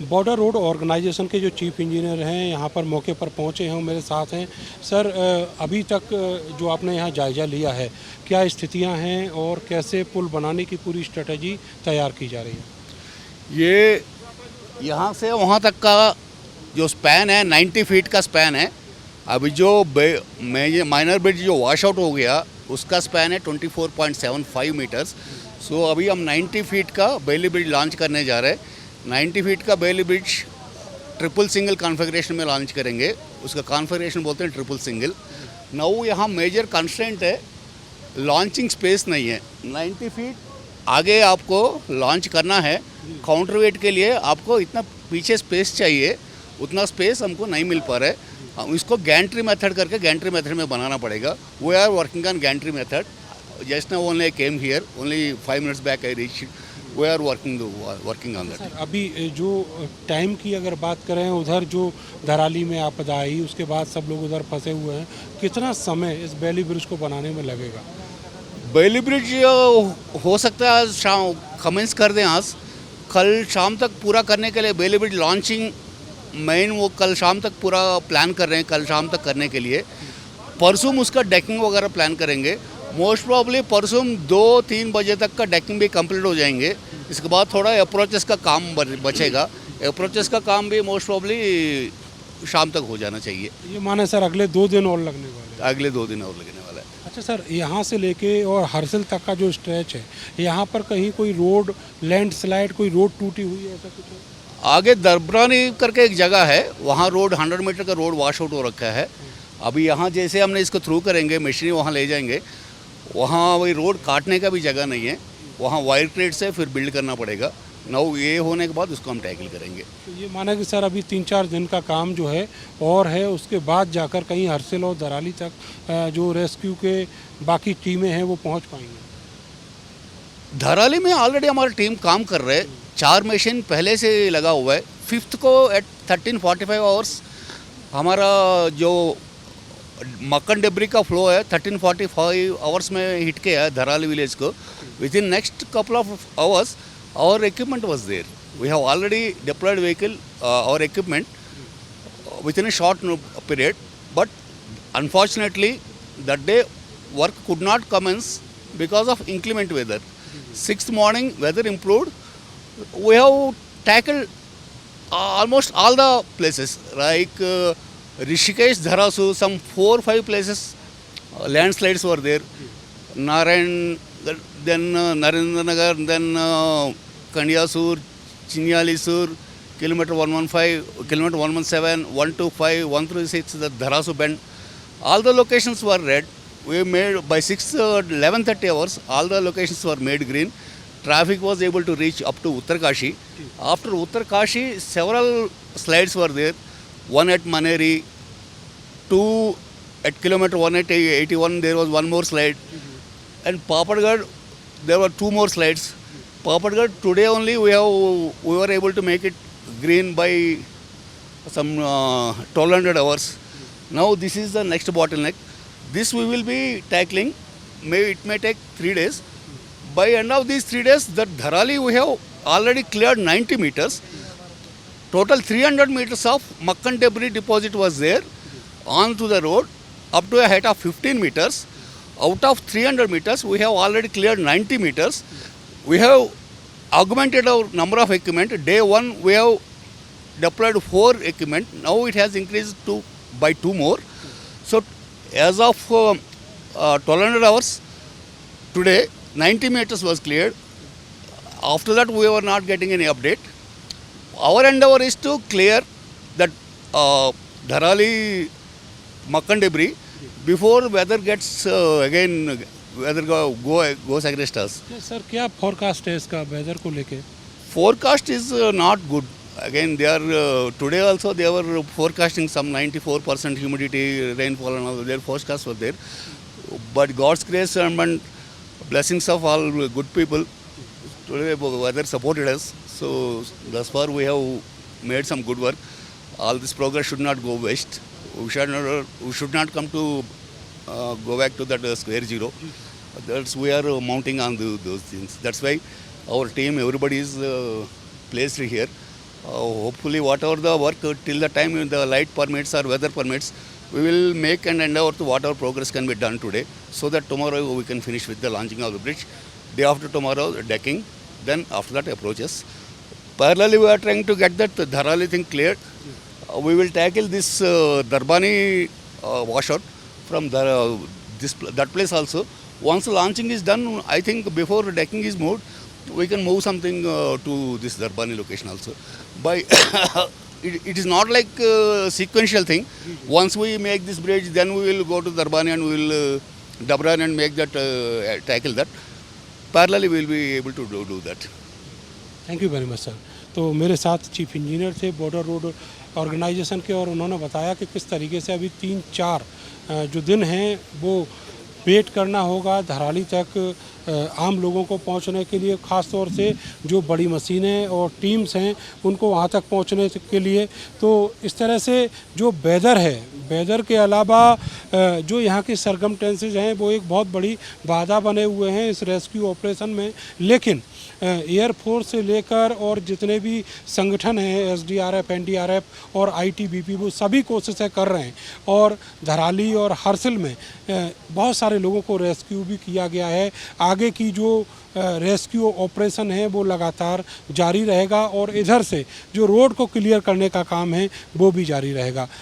Border road organisation के जो chief engineer हैं यहाँ पर मौके पर पहुँचे हैं, वो मेरे साथ हैं। सर, अभी तक जो आपने यहाँ जायज़ा लिया है, क्या स्थितियाँ हैं और कैसे पुल बनाने की पूरी स्ट्रेटजी तैयार की जा रही है? ये यहाँ से वहाँ तक का जो स्पैन है 90 फीट का स्पैन है। अभी जो माइनर ब्रिज जो वॉश आउट हो गया उसका स्पैन है 24.75 मीटर्स। सो अभी हम 90 फीट का बेली ब्रिज लॉन्च करने जा रहे हैं। 90 फीट का Bailey bridge triple single configuration में लॉन्च करेंगे। उसका कॉन्फ़िगरेशन बोलते हैं ट्रिपल सिंगल। नाउ यहाँ मेजर कंस्ट्रेंट है लॉन्चिंग स्पेस नहीं है। 90 फीट आगे आपको लॉन्च करना है, काउंटर वेट के लिए आपको इतना पीछे स्पेस चाहिए, उतना स्पेस हमको नहीं मिल पा रहा है। हम इसको गैंट्री मेथड करके गैंट्री मेथड में बनाना पड़ेगा। We are working on gantry method. Just now only I came here, only 5 minutes back I reach. We are working on that. Sir, अभी जो टाइम की अगर बात करें, उधर जो धराली में आपदा आई उसके बाद सब लोग उधर फंसे हुए हैं, कितना समय इस बेली ब्रिज को बनाने में लगेगा? बेली ब्रिज हो सकता है आज शाम कमेंस कर दें। आज कल शाम तक पूरा करने के लिए बेली ब्रिज लॉन्चिंग मेन वो कल शाम तक पूरा प्लान कर रहे हैं, कल शाम तक करने के लिए। परसों उसका डेकिंग वगैरह प्लान करेंगे। मोस्ट प्रॉब्ली परसों 2-3 बजे तक का डेकिंग भी कंप्लीट हो जाएंगे। इसके बाद थोड़ा अप्रोचेस का काम बचेगा। अप्रोचेस का काम भी मोस्ट प्रॉब्ली शाम तक हो जाना चाहिए। ये माने सर अगले 2 दिन और लगने वाले हैं। अगले 2 दिन और लगने वाला है। अच्छा सर, यहाँ से लेके और हर्सिल तक का जो स्ट्रेच है, यहाँ पर कहीं कोई रोड लैंडस्लाइड, कोई रोड टूटी हुई है, ऐसा कुछ है? आगे दरबरानी करके एक जगह है, वहाँ रोड 100 मीटर का रोड वॉश आउट हो रखा है। अभी यहाँ जैसे हमने इसको थ्रू करेंगे, मशीनरी वहाँ ले जाएंगे, वहाँ वही रोड काटने का भी जगह नहीं है। वहाँ वायर क्रेट से फिर बिल्ड करना पड़ेगा। नाउ ये होने के बाद उसको हम टैकल करेंगे। तो ये माना कि सर अभी 3-4 दिन का काम जो है और है, उसके बाद जाकर कहीं हर्सिल और दराली तक जो रेस्क्यू के बाकी टीमें हैं वो पहुँच पाएंगी। धराली में ऑलरेडी हमारी टीम काम कर रहे हैं। 4 मशीन पहले से लगा हुआ है। 5th को एट 13:45 आवर्स हमारा जो मक्कन डेब्री का फ्लो है 13:45 आवर्स में हिट किया है धराली विलेज को। With in next couple of hours our equipment was there. We have already deployed vehicle, our equipment within a short period. But unfortunately, that day work could not commence because of inclement weather. 6th morning, weather improved. We have tackled almost all the places like Rishikesh, Dharasu, some 4-5 places. Landslides were there. Narayan, then Narendra Nagar, then Kandiasur, Chinyalisur, kilometer 115, kilometer 117, 125, 136, the Dharasu Bend. All the locations were red. We made by 11:30 hours, all the locations were made green. Traffic was able to reach up to Uttarkashi. After Uttarkashi, several slides were there. One at Maneri, 2 at kilometer 181, there was one more slide. And Papadgarh, there were 2 more slides. Papadgarh, today only we were able to make it green by some 1200 hours. Now this is the next bottleneck. This we will be tackling. It may take 3 days. By end of these 3 days, that Dharali we have already cleared 90 meters. Total 300 meters of muck and debris deposit was there onto the road up to a height of 15 meters. Out of 300 meters, we have already cleared 90 meters. We have augmented our number of equipment. Day 1, we have deployed 4 equipment. Now it has increased by 2 more. So as of 1200 hours, today 90 meters was cleared. After that, we were not getting any update. Our endeavor is to clear that Dharali muck and debris before weather gets again weather goes against us. Yes, sir, क्या forecast है इसका weather को लेके? Forecast is not good. Again, they are today also they were forecasting some 94% humidity, rainfall and all. Their forecasts were there. But God's grace and blessings of all good people, today weather supported us. So thus far we have made some good work. All this progress should not go waste. We should not come to go back to that square zero. That's we are mounting on those things. That's why our team, everybody is placed here. Hopefully, whatever the work till the time the light permits or weather permits, we will make and endeavor to whatever progress can be done today, so that tomorrow we can finish with the launching of the bridge. Day after tomorrow, decking. Then after that, approaches. Parallelly, we are trying to get that Dharali thing cleared. We will tackle this Darbani washout from that place also. Once launching is done, I think before decking is moved, we can move something to this Darbani location also. By it is not like sequential thing. Once we make this bridge, then we will go to Darbani and we will Dabran and make that tackle that. Parallelly, we will be able to do that. Thank you very much sir. तो मेरे साथ chief engineer थे border road organisation के, और उन्होंने बताया कि किस तरीके से अभी 3-4 जो दिन हैं वो वेट करना होगा धराली तक आम लोगों को पहुंचने के लिए, ख़ास तौर से जो बड़ी मशीनें और टीम्स हैं उनको वहां तक पहुंचने के लिए। तो इस तरह से जो वेदर है, वेदर के अलावा जो यहाँ की सरकमस्टेंसेस हैं वो एक बहुत बड़ी बाधा बने हुए हैं इस रेस्क्यू ऑपरेशन में। लेकिन एयरफोर्स से लेकर और जितने भी संगठन हैं, SDRF, NDRF और ITBP, वो सभी कोशिशें कर रहे हैं, और धराली और हरसिल में बहुत सारे लोगों को रेस्क्यू भी किया गया है। आगे की जो रेस्क्यू ऑपरेशन है वो लगातार जारी रहेगा, और इधर से जो रोड को क्लियर करने का काम है वो भी जारी रहेगा।